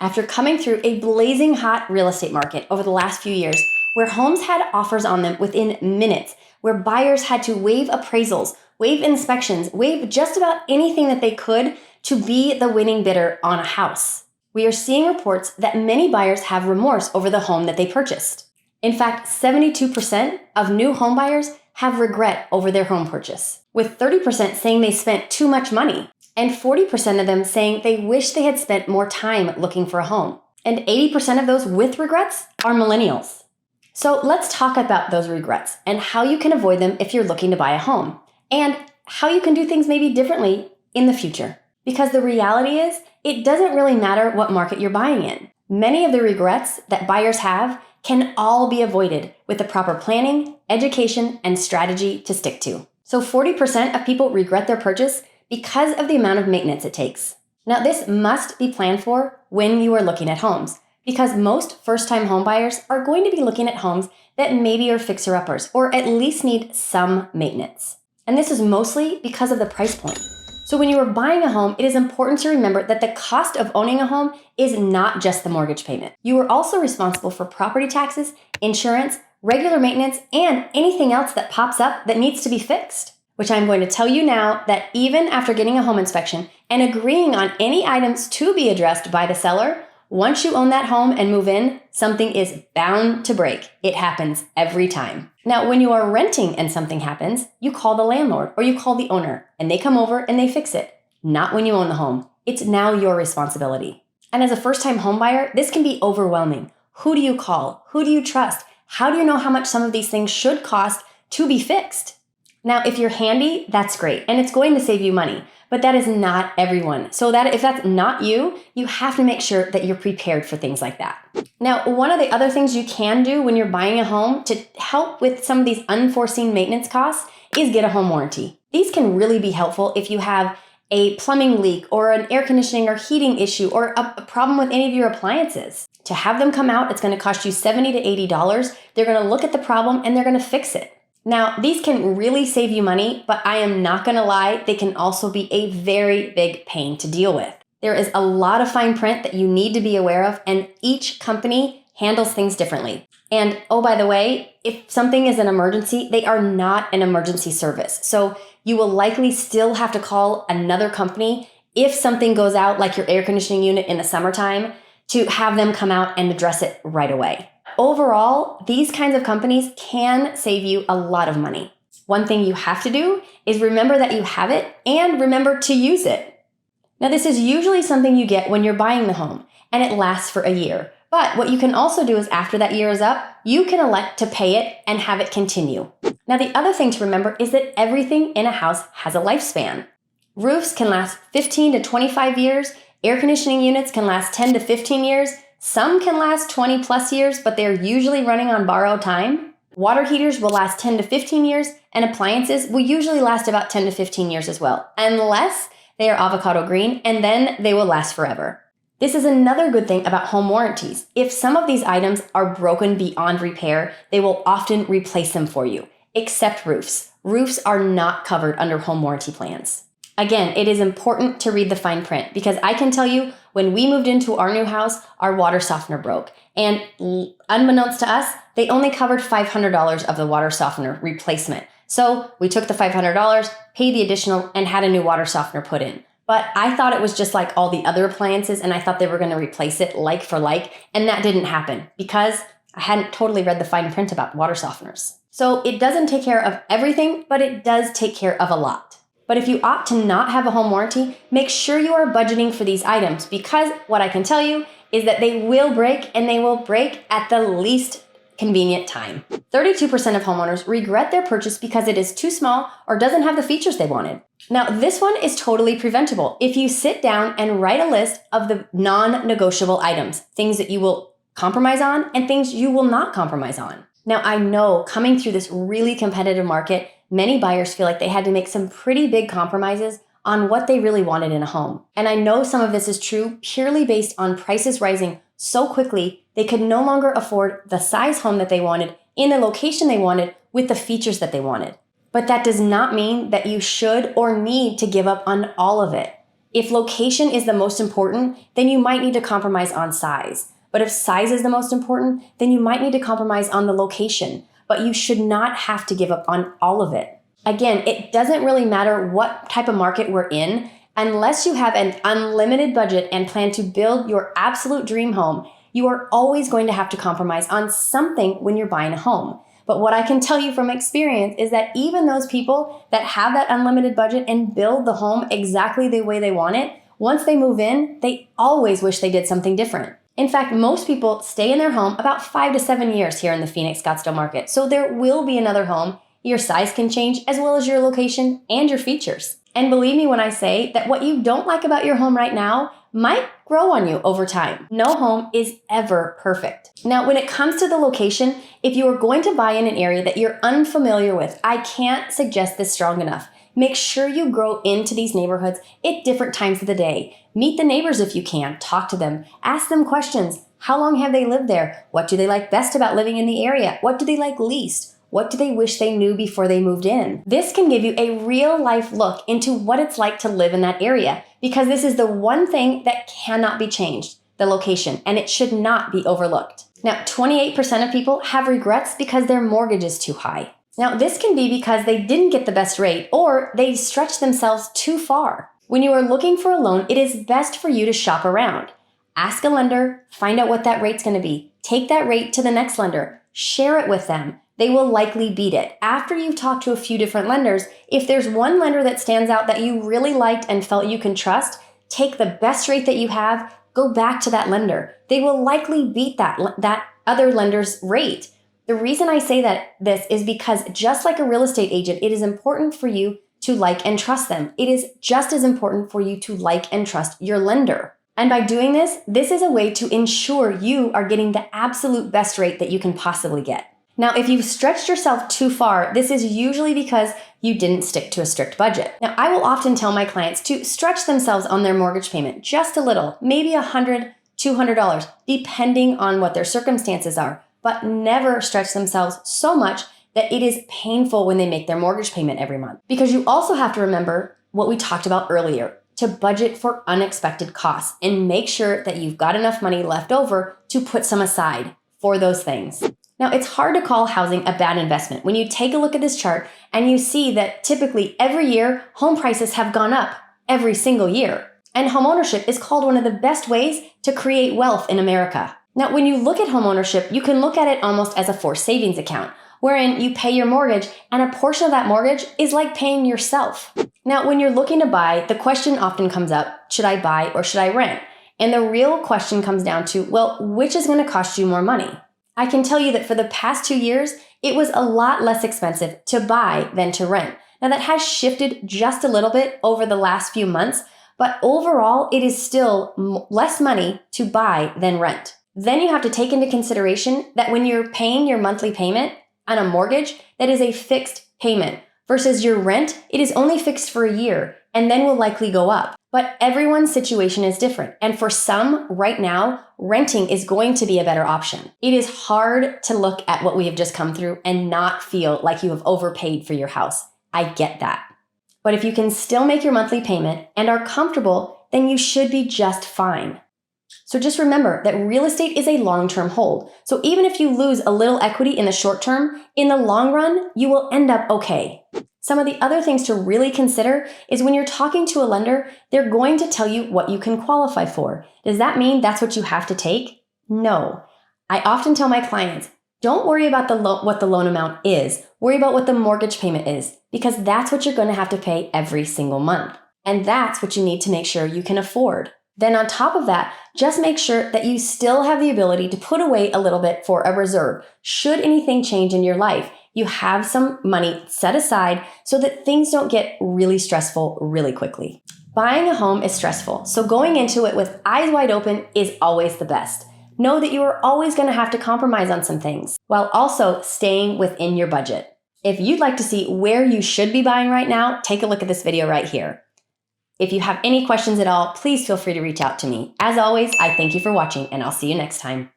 After coming through a blazing hot real estate market over the last few years, where homes had offers on them within minutes, where buyers had to waive appraisals, waive inspections, waive just about anything that they could to be the winning bidder on a house, we are seeing reports that many buyers have remorse over the home that they purchased. In fact, 72% of new home buyers have regret over their home purchase, with 30% saying they spent too much money, and 40% of them saying they wish they had spent more time looking for a home. And 80% of those with regrets are millennials. So let's talk about those regrets and how you can avoid them if you're looking to buy a home, and how you can do things maybe differently in the future. Because the reality is, it doesn't really matter what market you're buying in. Many of the regrets that buyers have can all be avoided with the proper planning, education, and strategy to stick to. So 40% of people regret their purchase because of the amount of maintenance it takes. Now, this must be planned for when you are looking at homes, because most first-time home buyers are going to be looking at homes that maybe are fixer-uppers or at least need some maintenance. And this is mostly because of the price point. So when you are buying a home, it is important to remember that the cost of owning a home is not just the mortgage payment. You are also responsible for property taxes, insurance, regular maintenance, and anything else that pops up that needs to be fixed. Which I'm going to tell you now that even after getting a home inspection and agreeing on any items to be addressed by the seller, once you own that home and move in, something is bound to break. It happens every time. Now, when you are renting and something happens, you call the landlord or you call the owner and they come over and they fix it. Not when you own the home. It's now your responsibility. And as a first-time home buyer, this can be overwhelming. Who do you call? Who do you trust? How do you know how much some of these things should cost to be fixed? Now, if you're handy, that's great, and it's going to save you money, but that is not everyone. So that if that's not you, you have to make sure that you're prepared for things like that. Now, one of the other things you can do when you're buying a home to help with some of these unforeseen maintenance costs is get a home warranty. These can really be helpful if you have a plumbing leak or an air conditioning or heating issue or a problem with any of your appliances. To have them come out, it's going to cost you $70 to $80. They're going to look at the problem and they're going to fix it. Now, these can really save you money, but I am not going to lie, they can also be a very big pain to deal with. There is a lot of fine print that you need to be aware of, and each company handles things differently. And oh, by the way, if something is an emergency, they are not an emergency service. So you will likely still have to call another company if something goes out, like your air conditioning unit in the summertime, to have them come out and address it right away. Overall, these kinds of companies can save you a lot of money. One thing you have to do is remember that you have it and remember to use it. Now, this is usually something you get when you're buying the home, and it lasts for a year. But what you can also do is after that year is up, you can elect to pay it and have it continue. Now, the other thing to remember is that everything in a house has a lifespan. Roofs can last 15 to 25 years. Air conditioning units can last 10 to 15 years. Some can last 20 plus years, but they're usually running on borrowed time. Water heaters will last 10 to 15 years, and appliances will usually last about 10 to 15 years as well, unless they are avocado green, and then they will last forever. This is another good thing about home warranties. If some of these items are broken beyond repair, they will often replace them for you, except roofs. Roofs are not covered under home warranty plans. Again, it is important to read the fine print because I can tell you when we moved into our new house, our water softener broke. And unbeknownst to us, they only covered $500 of the water softener replacement. So we took the $500, paid the additional, and had a new water softener put in. But I thought it was just like all the other appliances, and I thought they were going to replace it like for like, and that didn't happen because I hadn't totally read the fine print about water softeners. So it doesn't take care of everything, but it does take care of a lot. But if you opt to not have a home warranty, make sure you are budgeting for these items because what I can tell you is that they will break, and they will break at the least convenient time. 32% of homeowners regret their purchase because it is too small or doesn't have the features they wanted. Now, this one is totally preventable if you sit down and write a list of the non-negotiable items, things that you will compromise on and things you will not compromise on. Now, I know coming through this really competitive market, many buyers feel like they had to make some pretty big compromises on what they really wanted in a home. And I know some of this is true purely based on prices rising so quickly they could no longer afford the size home that they wanted in the location they wanted with the features that they wanted. But that does not mean that you should or need to give up on all of it. If location is the most important, then you might need to compromise on size. But if size is the most important, then you might need to compromise on the location. But you should not have to give up on all of it. Again, it doesn't really matter what type of market we're in. Unless you have an unlimited budget and plan to build your absolute dream home, you are always going to have to compromise on something when you're buying a home. But what I can tell you from experience is that even those people that have that unlimited budget and build the home exactly the way they want it, once they move in, they always wish they did something different. In fact, most people stay in their home about 5 to 7 years here in the Phoenix Scottsdale market. So there will be another home. Your size can change as well as your location and your features. And believe me when I say that what you don't like about your home right now might grow on you over time. No home is ever perfect. Now, when it comes to the location, if you are going to buy in an area that you're unfamiliar with, I can't suggest this strong enough. Make sure you grow into these neighborhoods at different times of the day. Meet the neighbors if you can. Talk to them. Ask them questions. How long have they lived there? What do they like best about living in the area? What do they like least? What do they wish they knew before they moved in? This can give you a real-life look into what it's like to live in that area, because this is the one thing that cannot be changed, the location, and it should not be overlooked. Now, 28% of people have regrets because their mortgage is too high. Now, this can be because they didn't get the best rate or they stretched themselves too far. When you are looking for a loan, it is best for you to shop around. Ask a lender, find out what that rate's going to be. Take that rate to the next lender. Share it with them. They will likely beat it. After you've talked to a few different lenders, if there's one lender that stands out that you really liked and felt you can trust, take the best rate that you have, go back to that lender. They will likely beat that other lender's rate. The reason I say this is because just like a real estate agent, it is important for you to like and trust them. It is just as important for you to like and trust your lender. And by doing this is a way to ensure you are getting the absolute best rate that you can possibly get. Now, if you've stretched yourself too far, this is usually because you didn't stick to a strict budget. Now, I will often tell my clients to stretch themselves on their mortgage payment just a little, maybe $100, $200, depending on what their circumstances are, but never stretch themselves so much that it is painful when they make their mortgage payment every month. Because you also have to remember what we talked about earlier, to budget for unexpected costs and make sure that you've got enough money left over to put some aside for those things. Now, it's hard to call housing a bad investment when you take a look at this chart and you see that typically every year, home prices have gone up every single year. And homeownership is called one of the best ways to create wealth in America. Now, when you look at homeownership, you can look at it almost as a forced savings account, wherein you pay your mortgage and a portion of that mortgage is like paying yourself. Now, when you're looking to buy, the question often comes up, should I buy or should I rent? And the real question comes down to, well, which is going to cost you more money? I can tell you that for the past 2 years, it was a lot less expensive to buy than to rent. Now that has shifted just a little bit over the last few months, but overall, it is still less money to buy than rent. Then you have to take into consideration that when you're paying your monthly payment on a mortgage, that is a fixed payment versus your rent, it is only fixed for a year and then will likely go up. But everyone's situation is different. And for some, right now, renting is going to be a better option. It is hard to look at what we have just come through and not feel like you have overpaid for your house. I get that. But if you can still make your monthly payment and are comfortable, then you should be just fine. So just remember that real estate is a long-term hold. So even if you lose a little equity in the short term, in the long run, you will end up okay. Some of the other things to really consider is when you're talking to a lender, they're going to tell you what you can qualify for. Does that mean that's what you have to take? No. I often tell my clients, don't worry about what the loan amount is. Worry about what the mortgage payment is, because that's what you're going to have to pay every single month. And that's what you need to make sure you can afford. Then on top of that, just make sure that you still have the ability to put away a little bit for a reserve. Should anything change in your life, you have some money set aside so that things don't get really stressful really quickly. Buying a home is stressful, so going into it with eyes wide open is always the best. Know that you are always going to have to compromise on some things while also staying within your budget. If you'd like to see where you should be buying right now, take a look at this video right here. If you have any questions at all, please feel free to reach out to me. As always, I thank you for watching, and I'll see you next time.